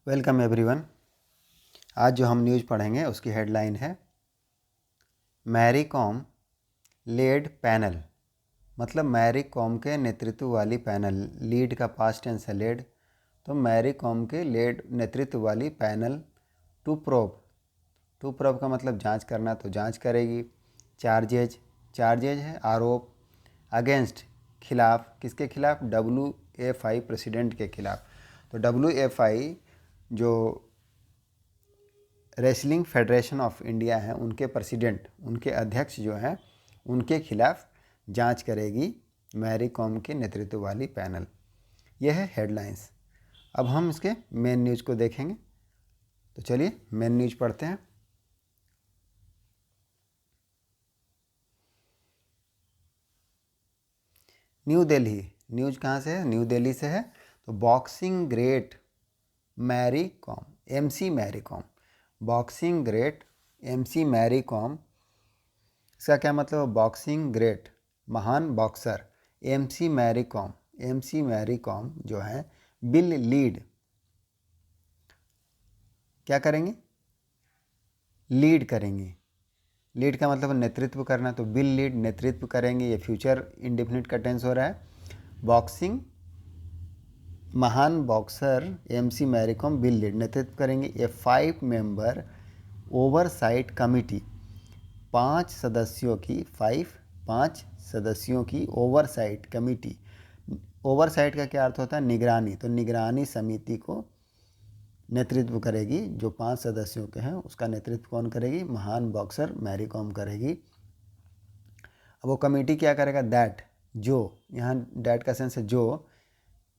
Welcome everyone. आज जो हम न्यूज़ पढ़ेंगे उसकी हेडलाइन है मैरी कॉम लीड पैनल। मतलब मैरी कॉम के नेतृत्व वाली पैनल, लीड का पास्ट टेंस है लीड, तो मैरी कॉम के लीड नेतृत्व वाली पैनल टू प्रोब का मतलब जांच करना, तो जांच करेगी। चार्जेज है आरोप, अगेंस्ट खिलाफ, किसके खिलाफ? WFI प्रेसिडेंट के खिलाफ। तो WFI जो रेसलिंग फेडरेशन ऑफ इंडिया है, उनके प्रेसिडेंट, उनके अध्यक्ष जो हैं, उनके खिलाफ जांच करेगी मैरी कॉम के नेतृत्व वाली पैनल। यह है हेडलाइंस। अब हम इसके मेन न्यूज़ को देखेंगे। तो चलिए मेन न्यूज़ पढ़ते हैं। न्यू दिल्ली, न्यूज़ कहाँ से है? न्यू दिल्ली से है। तो boxing great Mary Kom, MC Mary Kom, boxing great MC Mary Kom, इसका क्या मतलब? बॉक्सिंग ग्रेट, महान बॉक्सर MC मैरी कॉम जो है बिल लीड, क्या करेंगे? लीड करेंगी। लीड का मतलब नेतृत्व करना, तो बिल लीड नेतृत्व करेंगे। ये फ्यूचर इंडेफिनिट का टेंस हो रहा है। बॉक्सिंग महान boxer MC Mary Kom will lead नेतृत्व करेंगे। ये 5 मेंबर ओवरसाइट कमिटी, 5 सदस्यों की ओवरसाइट कमिटी। ओवरसाइट का क्या अर्थ होता है? निगरानी। तो निगरानी समिति को नेतृत्व करेगी। जो 5 सदस्यों के हैं उसका नेतृत्व कौन करेगी? महान बॉक्सर मैरी कॉम करेगी। अब वो कमेटी क्या करेगा? दैट, जो, यहाँ दैट का सेंस है जो,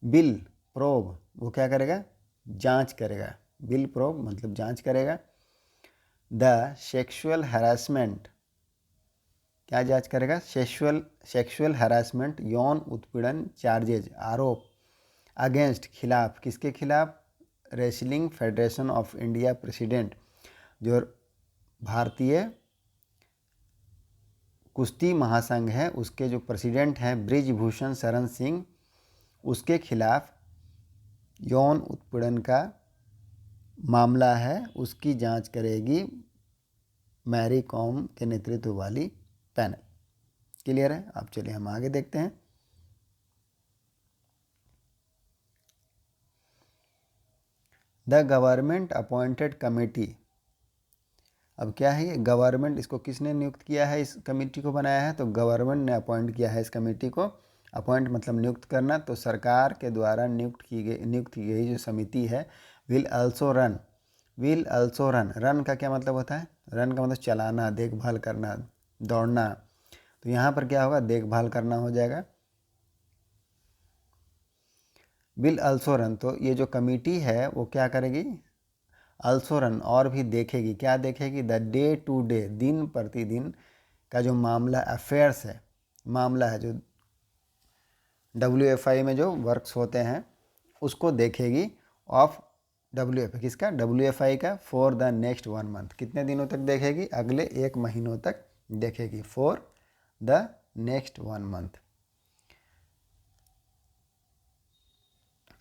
बिल प्रोब, वो क्या करेगा? जांच करेगा। बिल प्रोब मतलब जांच करेगा। द सेक्सुअल हरासमेंट, क्या जांच करेगा? सेक्सुअल हरासमेंट, यौन उत्पीड़न चार्जेज, आरोप, अगेंस्ट खिलाफ, किसके खिलाफ? Wrestling federation of India president, जो भारतीय कुश्ती महासंघ है उसके जो प्रेसिडेंट हैं बृजभूषण शरण सिंह, उसके खिलाफ यौन उत्पीड़न का मामला है, उसकी जांच करेगी मैरी कॉम के नेतृत्व वाली पैनल। क्लियर है? अब चलिए हम आगे देखते हैं। द गवर्नमेंट अपॉइंटेड कमेटी, अब क्या है ये गवर्नमेंट, इसको किसने नियुक्त किया है? इस कमेटी को बनाया है तो गवर्नमेंट ने अपॉइंट किया है इस कमेटी को। अपॉइंट मतलब नियुक्त करना, तो सरकार के द्वारा नियुक्त की गई जो समिति है विल अल्सो रन, रन का क्या मतलब होता है? रन का मतलब चलाना, देखभाल करना, दौड़ना। तो यहाँ पर क्या होगा? देखभाल करना हो जाएगा। विल अल्सो रन, तो ये जो कमेटी है वो क्या करेगी? अल्सो रन, और भी देखेगी। क्या देखेगी? द डे टू डे, दिन प्रतिदिन का जो मामला, अफेयर्स है, मामला है, जो WFI में जो वर्क्स होते हैं उसको देखेगी। ऑफ WFI, किसका? WFI का। फॉर द नेक्स्ट 1 मंथ, कितने दिनों तक देखेगी? अगले 1 महीनों तक देखेगी। For the next 1 month.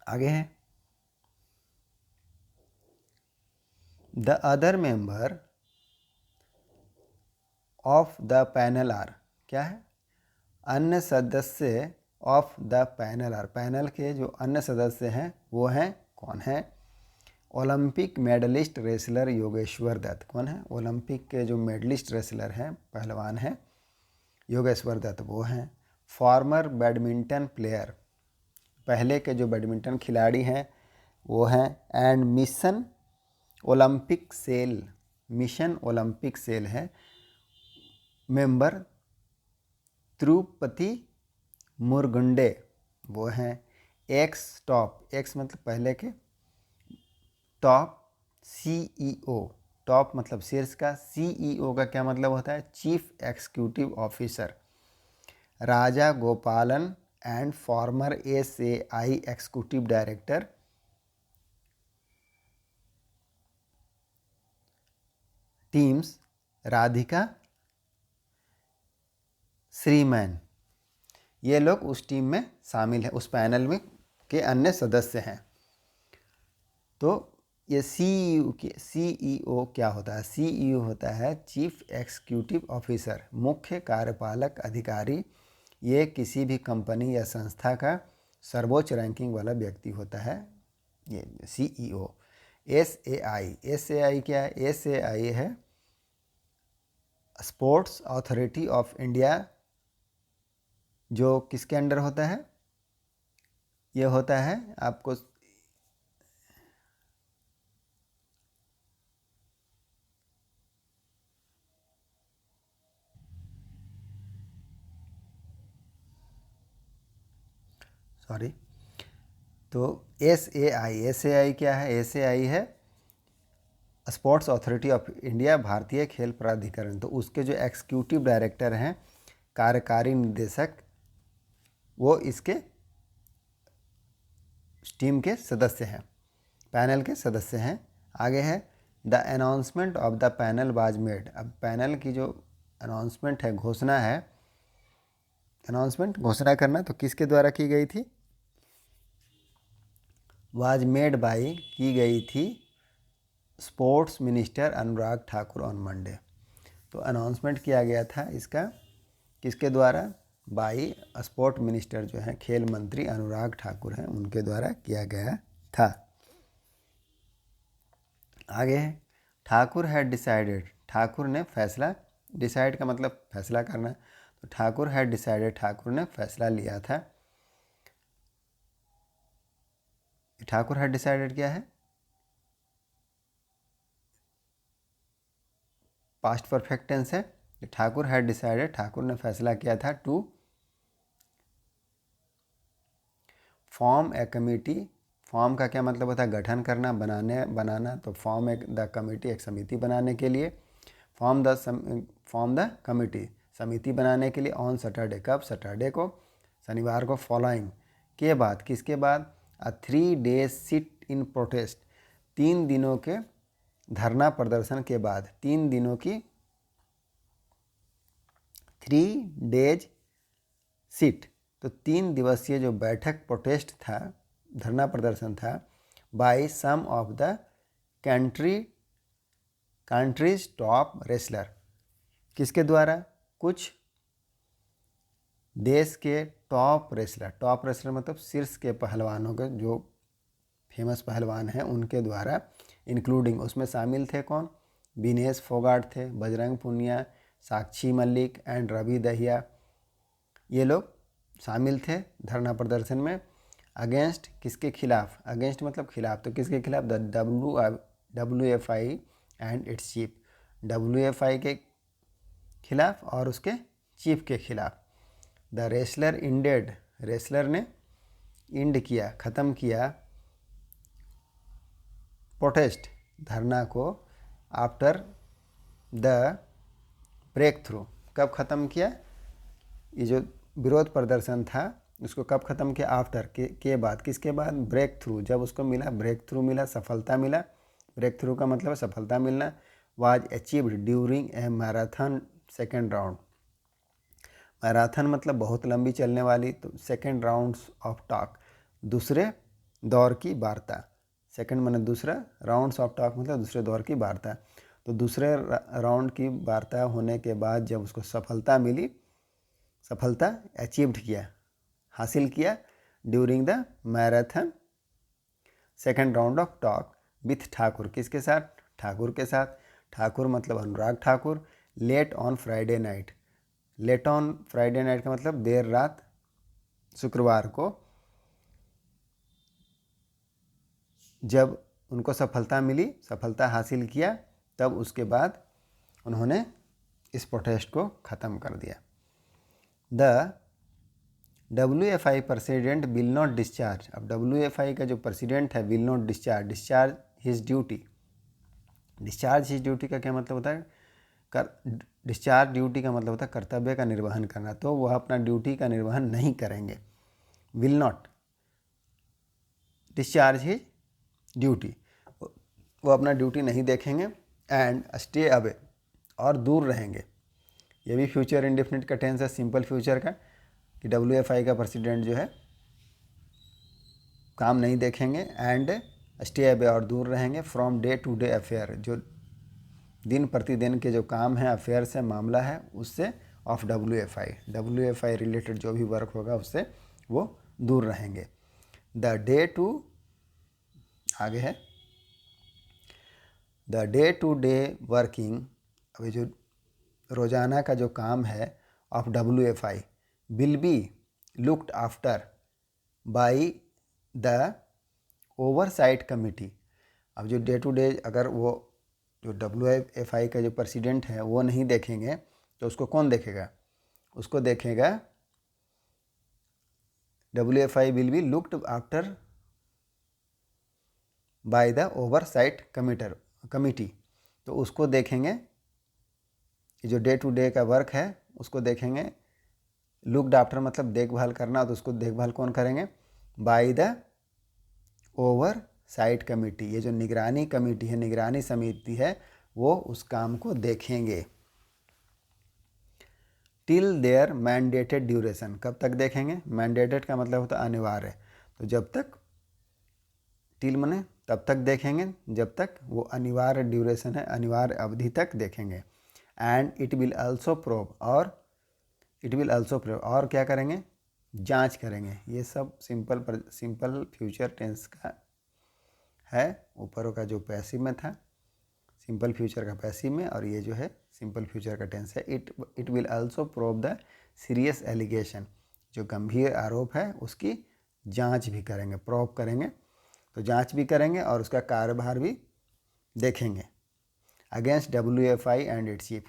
आगे है the other member of the panel are, क्या है? अन्य सदस्य of the panel are, panel के जो अन्य सदस्य हैं वो हैं, कौन है? Olympic medallist wrestler Yogeshwar Dutt. कौन है? ओलंपिक के जो मेडलिस्ट रेसलर हैं, पहलवान हैं, योगेश्वर दत्त वो हैं। फॉर्मर बैडमिंटन प्लेयर, पहले के जो बैडमिंटन खिलाड़ी हैं वो हैं। एंड मिशन ओलंपिक सेल है मेंबर तिरुपति मुरगुंडे, वो हैं। एक्स टॉप, एक्स मतलब पहले के, टॉप CEO, टॉप मतलब शीर्ष का, CEO का क्या मतलब होता है? Chief executive officer, Raja Gopalan and former SAI executive director, teams Radhika Sriman, ये लोग उस टीम में शामिल हैं, उस पैनल में के अन्य सदस्य हैं। तो ये सीईओ क्या होता है? सीईओ होता है चीफ एग्जीक्यूटिव ऑफिसर, मुख्य कार्यपालक अधिकारी। ये किसी भी कंपनी या संस्था का सर्वोच्च रैंकिंग वाला व्यक्ति होता है, ये सीईओ। एसएआई क्या है? एसएआई है स्पोर्ट्स अथॉरिटी ऑफ इंडिया, जो किसके अंडर होता है? ये होता है आपको सॉरी, तो एसएआई क्या है? एसएआई है स्पोर्ट्स अथॉरिटी ऑफ इंडिया, भारतीय खेल प्राधिकरण। तो उसके जो एग्जीक्यूटिव डायरेक्टर हैं, कार्यकारी निदेशक, वो इसके टीम के सदस्य हैं, पैनल के सदस्य हैं। आगे है the announcement of the panel was made. अब पैनल की जो अनाउंसमेंट है, घोषणा है, अनाउंसमेंट घोषणा करना, तो किसके द्वारा की गई थी? वाज मेड बाई, की गई थी sports minister Anurag Thakur on Monday. तो अनाउंसमेंट किया गया था इसका किसके द्वारा? बाई स्पोर्ट मिनिस्टर जो हैं, खेल मंत्री अनुराग ठाकुर हैं, उनके द्वारा किया गया था। आगे है ठाकुर हैड डिसाइडेड, ठाकुर ने फैसला, डिसाइड का मतलब फैसला करना, तो ठाकुर हैड डिसाइडेड, ठाकुर ने फैसला लिया था। ठाकुर हैड डिसाइडेड क्या है? पास्ट परफेक्ट टेंस है। ठाकुर हैड डिसाइडेड, ठाकुर ने फैसला किया था to form a committee. Form का क्या मतलब होता है? गठन करना, बनाना। तो फॉर्म एक द कमेटी, एक समिति बनाने के लिए। फॉर्म द कमेटी, समिति बनाने के लिए ऑन सैटरडे, कब? सैटरडे को, शनिवार को। फॉलोइंग के बाद, किसके बाद? 3 days सिट इन प्रोटेस्ट, 3 दिनों के धरना प्रदर्शन के बाद, 3 दिनों की 3 days सिट, तो 3 दिवसीय जो बैठक प्रोटेस्ट था, धरना प्रदर्शन था, by some of the country's top wrestler, किसके द्वारा? कुछ देश के टॉप रेसलर मतलब शीर्ष के पहलवानों के, जो फेमस पहलवान हैं, उनके द्वारा, इंक्लूडिंग, उसमें शामिल थे कौन? विनेश फोगाट थे, बजरंग पुनिया, साक्षी मलिक एंड रवि दहिया, ये लोग शामिल थे धरना प्रदर्शन में। अगेंस्ट, किसके खिलाफ? अगेंस्ट मतलब खिलाफ, तो किसके खिलाफ? The WFI and it's chief, WFI के खिलाफ और उसके चीफ के खिलाफ। द रेसलर इंडेड, रेसलर ने इंड किया, ख़त्म किया प्रोटेस्ट, धरना को, आफ्टर द ब्रेक थ्रू, कब ख़त्म किया? ये जो विरोध प्रदर्शन था उसको कब ख़त्म किया? आफ्टर के बाद, किसके बाद? ब्रेक थ्रू, जब उसको मिला, ब्रेक थ्रू मिला, सफलता मिला। ब्रेक थ्रू का मतलब सफलता मिलना। Was achieved during a marathon second round, marathon मतलब बहुत लंबी चलने वाली, तो सेकेंड राउंड्स ऑफ टॉक, दूसरे दौर की वार्ता। सेकेंड मतलब दूसरा, राउंड्स ऑफ टॉक मतलब दूसरे दौर की वार्ता। तो दूसरे राउंड की वार्ता होने के बाद जब उसको सफलता मिली, सफलता अचीव्ड किया, हासिल किया, during the marathon second round of talk with Thakur, किसके साथ? ठाकुर के साथ। ठाकुर मतलब Anurag Thakur. Late on Friday night, late on Friday night का मतलब देर रात शुक्रवार को, जब उनको सफलता मिली, सफलता हासिल किया, तब उसके बाद उन्होंने इस प्रोटेस्ट को ख़त्म कर दिया। The WFI president will not discharge, अब WFI का जो प्रेसिडेंट है will not discharge his duty. Discharge his duty का क्या मतलब होता है? डिस्चार्ज ड्यूटी का मतलब होता है कर्तव्य का निर्वहन करना, तो वह अपना ड्यूटी का निर्वहन नहीं करेंगे। Will not discharge his duty, वो अपना ड्यूटी नहीं देखेंगे। एंड स्टे अवे, और दूर रहेंगे। ये भी फ्यूचर इंडेफिनिट का टेंस है, सिंपल फ्यूचर का, कि WFI का प्रेसिडेंट जो है काम नहीं देखेंगे। एंड स्टे अवे और दूर रहेंगे from day to day affair, जो दिन प्रतिदिन के जो काम है, अफेयर्स है, मामला है, उससे ऑफ WFI रिलेटेड जो भी वर्क होगा उससे वो दूर रहेंगे। द डे टू आगे है the day to day working, अभी जो रोज़ाना का जो काम है of WFI will be looked after by the oversight committee. अब जो डे टू डे अगर वो जो WFI का जो प्रेसिडेंट है वो नहीं देखेंगे तो उसको कौन देखेगा? उसको देखेगा WFI will be looked after by the oversight committee. तो उसको देखेंगे, जो डे टू डे का वर्क है उसको देखेंगे। लुक्ड आफ्टर मतलब देखभाल करना, तो उसको देखभाल कौन करेंगे? By the oversight committee. ये जो निगरानी कमेटी है, निगरानी समिति है, वो उस काम को देखेंगे। टिल देयर मैंडेटेड ड्यूरेशन, कब तक देखेंगे? मैंडेटेड का मतलब होता है अनिवार्य, तो जब तक, टिल मने तब तक देखेंगे जब तक वो अनिवार्य ड्यूरेशन है, अनिवार्य अवधि तक देखेंगे। And it will also probe, और क्या करेंगे? जांच करेंगे। ये सब सिंपल फ्यूचर टेंस का है। ऊपर का जो पैसिव में था, सिंपल फ्यूचर का पैसिव में, और ये जो है सिंपल फ्यूचर का टेंस है। It will also probe the serious allegation, जो गंभीर आरोप है उसकी जांच भी करेंगे, प्रोब करेंगे, तो जांच भी करेंगे और उसका कार्यभार भी देखेंगे। Against WFI and it's chief,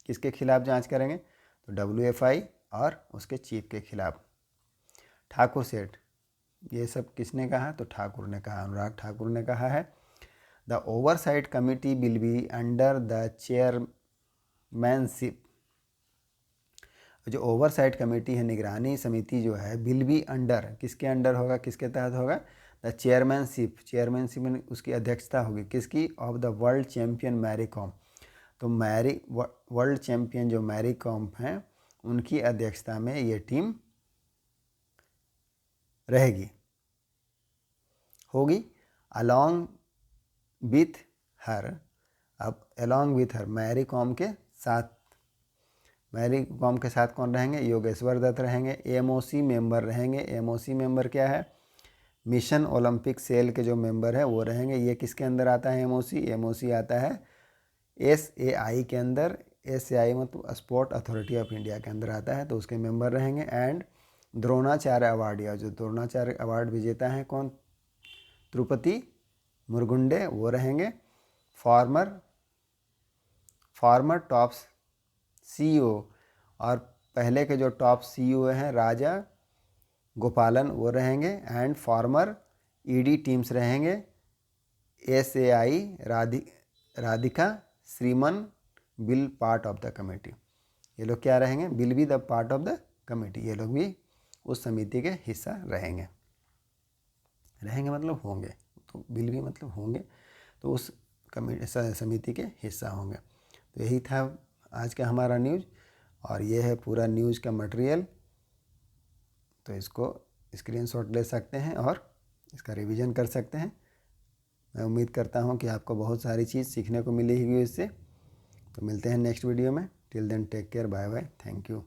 किसके खिलाफ जांच करेंगे? तो WFI और उसके चीफ के खिलाफ। ठाकुर सेठ, ये सब किसने कहा? तो ठाकुर ने कहा, अनुराग ठाकुर ने कहा है। The oversight committee will be under the chairmanship, जो ओवरसाइट कमेटी है, निगरानी समिति जो है, विल बी अंडर, किसके अंडर होगा, किसके तहत होगा? द चेयरमैनशिप में उसकी अध्यक्षता होगी, किसकी? Of the world champion Mary Kom. तो वर्ल्ड चैम्पियन जो मैरी कॉम हैं उनकी अध्यक्षता में ये टीम रहेगी, होगी। अलॉन्ग विथ हर, अब along with her Mary Kom के साथ, मैरी कॉम के साथ कौन रहेंगे? योगेश्वर दत्त रहेंगे। MOC मेंबर रहेंगे। MOC मेंबर क्या है? मिशन ओलंपिक सेल के जो मेंबर है वो रहेंगे। ये किसके अंदर आता है? MOC आता है SAI के अंदर। SAI मतलब स्पोर्ट अथॉरिटी ऑफ इंडिया के अंदर आता है, तो उसके मेंबर रहेंगे। एंड द्रोणाचार्य अवार्ड, या जो द्रोणाचार्य अवार्ड विजेता हैं कौन? तिरुपति मुरगुंडे, वो रहेंगे। फॉर्मर टॉप CEO, और पहले के जो टॉप CEO हैं राजा गोपालन, वो रहेंगे। एंड फॉर्मर ED टीम्स रहेंगे। SAI Radhika Shriman will part of the committee, ये लोग क्या रहेंगे? Will be the part of the committee, ये लोग भी उस समिति के हिस्सा रहेंगे। मतलब होंगे, तो विल भी मतलब होंगे, तो उस कमेटी समिति के हिस्सा होंगे। तो यही था आज का हमारा न्यूज़, और ये है पूरा न्यूज़ का मटेरियल। तो इसको स्क्रीनशॉट ले सकते हैं और इसका रिवीजन कर सकते हैं। मैं उम्मीद करता हूँ कि आपको बहुत सारी चीज़ सीखने को मिली होगी इससे। तो मिलते हैं नेक्स्ट वीडियो में। Till then take care, bye bye, thank you.